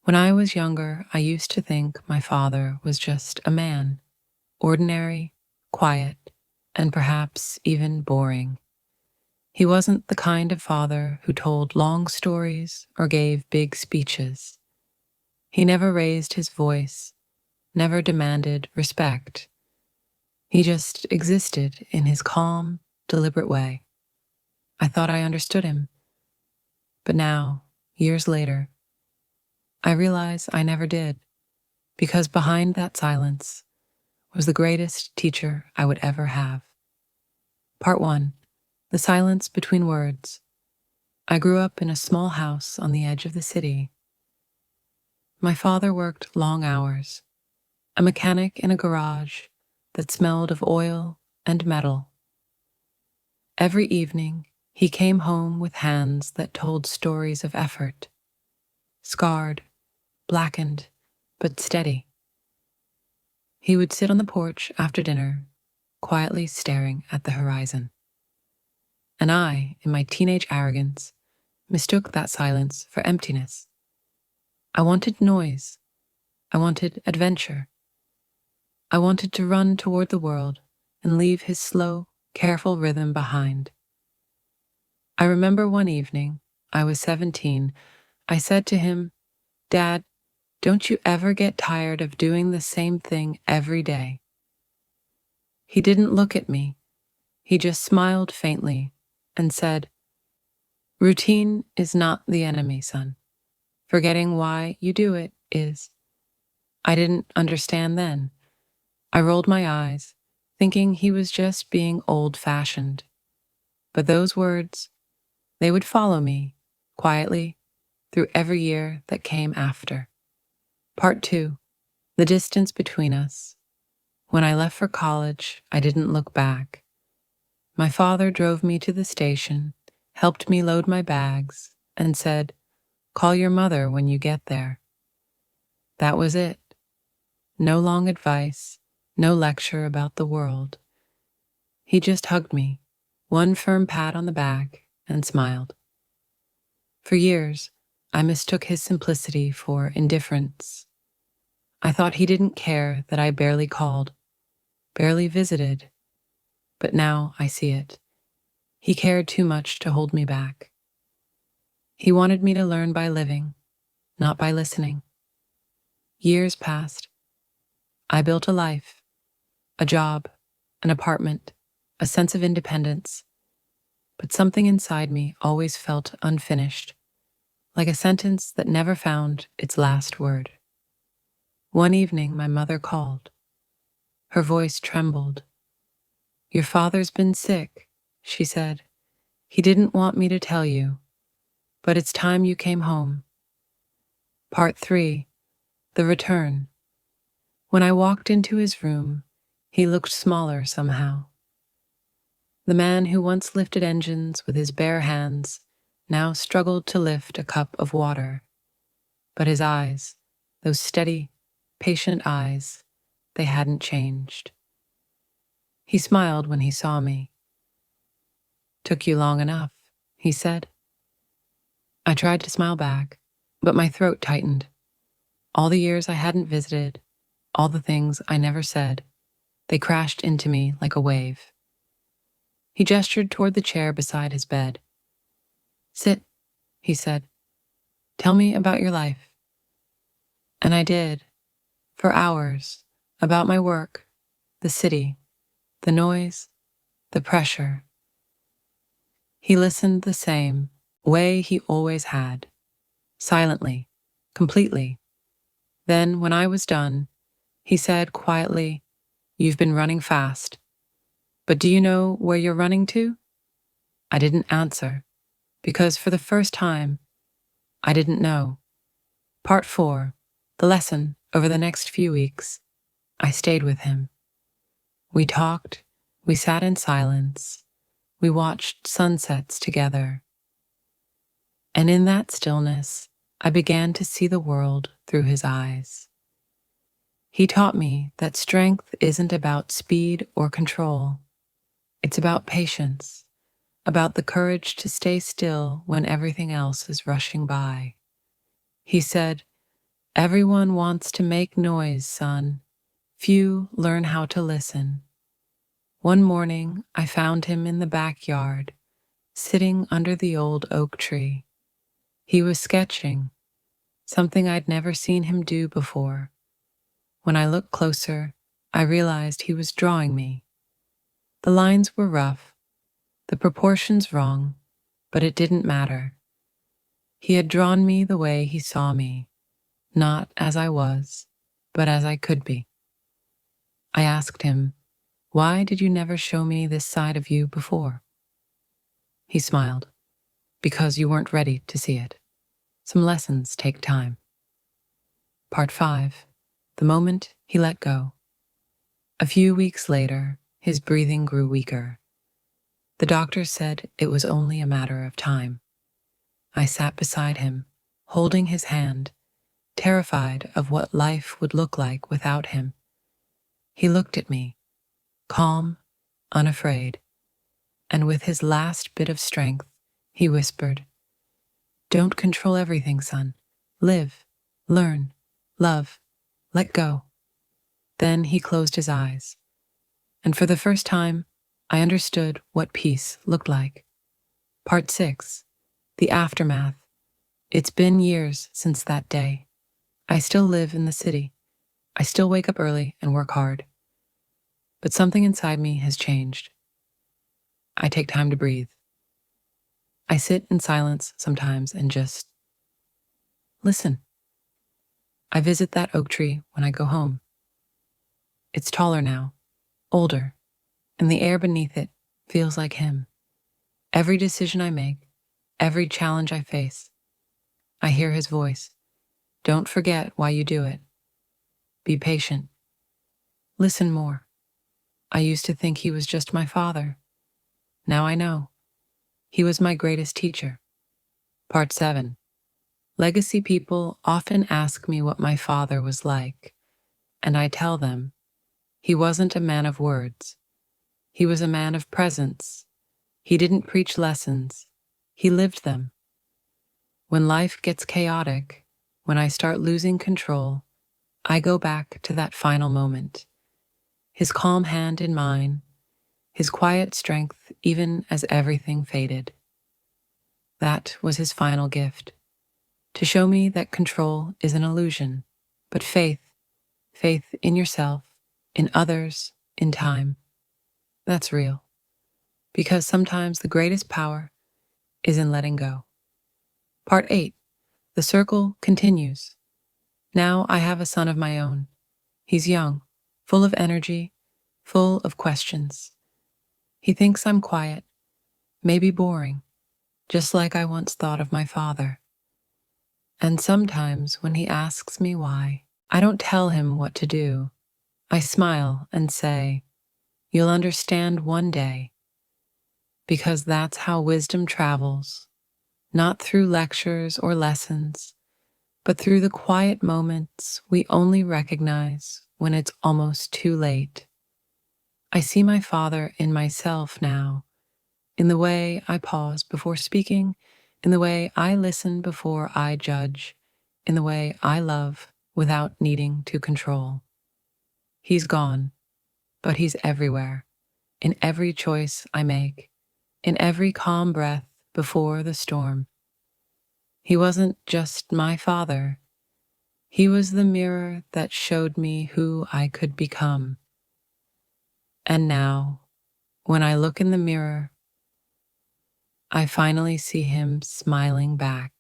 When I was younger, I used to think my father was just a man, ordinary, quiet, and perhaps even boring. He wasn't the kind of father who told long stories or gave big speeches. He never raised his voice, never demanded respect. He just existed in his calm, deliberate way. I thought I understood him, but now, years later, I realize I never did, because behind that silence was the greatest teacher I would ever have. Part 1. The Silence Between Words. I grew up in a small house on the edge of the city. My father worked long hours, a mechanic in a garage that smelled of oil and metal. Every evening, he came home with hands that told stories of effort, scarred, blackened, but steady. He would sit on the porch after dinner, quietly staring at the horizon. And I, in my teenage arrogance, mistook that silence for emptiness. I wanted noise. I wanted adventure. I wanted to run toward the world and leave his slow, careful rhythm behind. I remember one evening, I was 17, I said to him, "Dad, don't you ever get tired of doing the same thing every day?" He didn't look at me. He just smiled faintly and said, "Routine is not the enemy, son. Forgetting why you do it is." I didn't understand then. I rolled my eyes, thinking he was just being old-fashioned. But those words, they would follow me, quietly, through every year that came after. Part 2. The distance between us. When I left for college, I didn't look back. My father drove me to the station, helped me load my bags, and said, "Call your mother when you get there." That was it. No long advice, no lecture about the world. He just hugged me, one firm pat on the back, and smiled. For years, I mistook his simplicity for indifference. I thought he didn't care that I barely called, barely visited. But now I see it. He cared too much to hold me back. He wanted me to learn by living, not by listening. Years passed. I built a life, a job, an apartment, a sense of independence. But something inside me always felt unfinished, like a sentence that never found its last word. One evening, my mother called. Her voice trembled. "Your father's been sick," she said. "He didn't want me to tell you, but it's time you came home." Part 3. The Return. When I walked into his room, he looked smaller somehow. The man who once lifted engines with his bare hands now struggled to lift a cup of water. But his eyes, those steady, patient eyes, they hadn't changed. He smiled when he saw me. "Took you long enough," he said. I tried to smile back, but my throat tightened. All the years I hadn't visited, all the things I never said, they crashed into me like a wave. He gestured toward the chair beside his bed. "Sit," he said. "Tell me about your life." And I did, for hours, about my work, the city, the noise, the pressure. He listened the same way he always had, silently, completely. Then, when I was done, he said quietly, "You've been running fast. But do you know where you're running to?" I didn't answer, because for the first time, I didn't know. Part 4. The lesson over the next few weeks. I stayed with him. We talked, we sat in silence, we watched sunsets together. And in that stillness, I began to see the world through his eyes. He taught me that strength isn't about speed or control. It's about patience, about the courage to stay still when everything else is rushing by. He said, Everyone wants to make noise, son. Few learn how to listen. One morning, I found him in the backyard, sitting under the old oak tree. He was sketching, something I'd never seen him do before. When I looked closer, I realized he was drawing me. The lines were rough, the proportions wrong, but it didn't matter. He had drawn me the way he saw me, not as I was, but as I could be. I asked him, "Why did you never show me this side of you before?" He smiled. "Because you weren't ready to see it. Some lessons take time." Part 5. The moment he let go. A few weeks later, his breathing grew weaker. The doctor said it was only a matter of time. I sat beside him, holding his hand, terrified of what life would look like without him. He looked at me, calm, unafraid, and with his last bit of strength, he whispered, "Don't control everything, son. Live, learn, love, let go." Then he closed his eyes, and for the first time, I understood what peace looked like. Part 6. The aftermath. It's been years since that day. I still live in the city. I still wake up early and work hard. But something inside me has changed. I take time to breathe. I sit in silence sometimes and just listen. I visit that oak tree when I go home. It's taller now, older, and the air beneath it feels like him. Every decision I make, every challenge I face, I hear his voice. Don't forget why you do it. Be patient. Listen more. I used to think he was just my father. Now I know. He was my greatest teacher. Part 7. Legacy people often ask me what my father was like, and I tell them, he wasn't a man of words. He was a man of presence. He didn't preach lessons. He lived them. When life gets chaotic, when I start losing control, I go back to that final moment. His calm hand in mine, his quiet strength even as everything faded. That was his final gift, to show me that control is an illusion, but faith in yourself, in others, in time, that's real. Because sometimes the greatest power is in letting go. Part 8. The circle continues. Now I have a son of my own. He's young, full of energy, full of questions. He thinks I'm quiet, maybe boring, just like I once thought of my father. And sometimes when he asks me why, I don't tell him what to do. I smile and say, "You'll understand one day." Because that's how wisdom travels, not through lectures or lessons, but through the quiet moments we only recognize when it's almost too late. I see my father in myself now, in the way I pause before speaking, in the way I listen before I judge, in the way I love without needing to control. He's gone, but he's everywhere, in every choice I make, in every calm breath before the storm. He wasn't just my father. He was the mirror that showed me who I could become. And now, when I look in the mirror, I finally see him smiling back.